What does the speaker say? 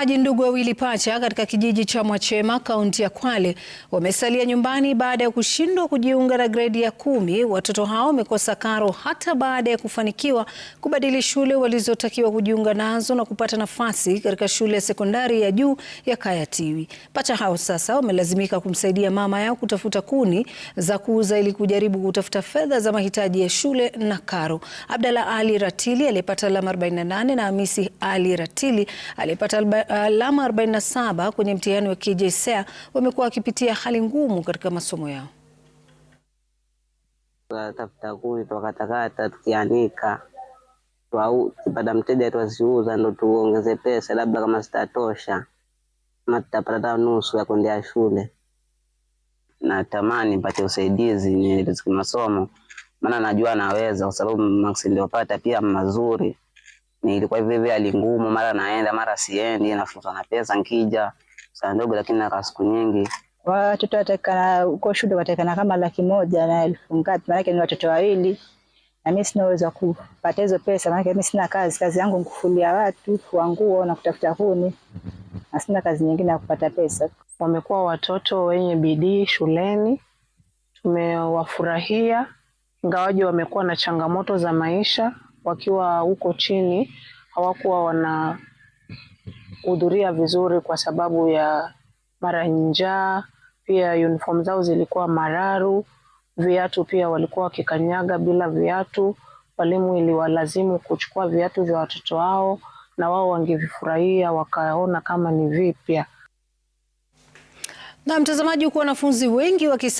Ndugu wawili pacha katika kijiji cha Mwachema, kaunti ya Kwale wamesalia nyumbani baada ya kushindwa kujiunga na gredi ya 10. Watoto hao wamekosa karo hata baada ya kufanikiwa kubadili shule walizotakiwa kujiunga nazo na kupata nafasi katika shule ya sekondari ya juu ya Kayatiwi. Pacha hao sasa wamelazimika kumsaidia mama yao kutafuta kuni za kuuza ili kujaribu kutafuta fedha za mahitaji ya shule na karo. Abdalla Ali Ratili aliyepata alama 48 na Hamisi Ali Ratili aliyepata alama 47 kwenye mtihani wa KJSEA wamekuwa wakipitia hali ngumu katika masomo yao. Tafuta kuni tukatakata tukianika tukipata mteja tuziuza ndo tuongeze pesa, labda kama sitatosha ama tutapata nusu ya kwenda shule. Na tamani nipate usaidizi ni riziki masomo, maana najua naweza kwa sababu marks niliyopata pia mazuri. Nilikuwa hivi hali ngumu, mara naenda mara siendi, nafuta na pesa nikija saa ndogo, lakini na siku nyingi. Watoto watakana uko shule watakana kama 100,000 na 1000 ngapi, maana ni watoto wawili na mimi sina uwezo kupata hizo pesa, maana mimi sina kazi yangu kufulia watu, kufua nguo na kutafuta kuni, na sina kazi nyingine ya kupata pesa. Wamekuwa watoto wenye bidii shuleni, tumewafurahia, ingawaje wamekuwa na changamoto za maisha. Wakiwa huko chini hawakuwa wanahudhuria vizuri kwa sababu ya mara njaa, pia uniform zao zilikuwa mararu, viatu pia walikuwa wakikanyaga bila viatu. Walimu iliwalazimu kuchukua viatu vya watoto wao na wao wangevifurahia wakaona kama ni vipya. Na mtazamaji, kwa wanafunzi wengi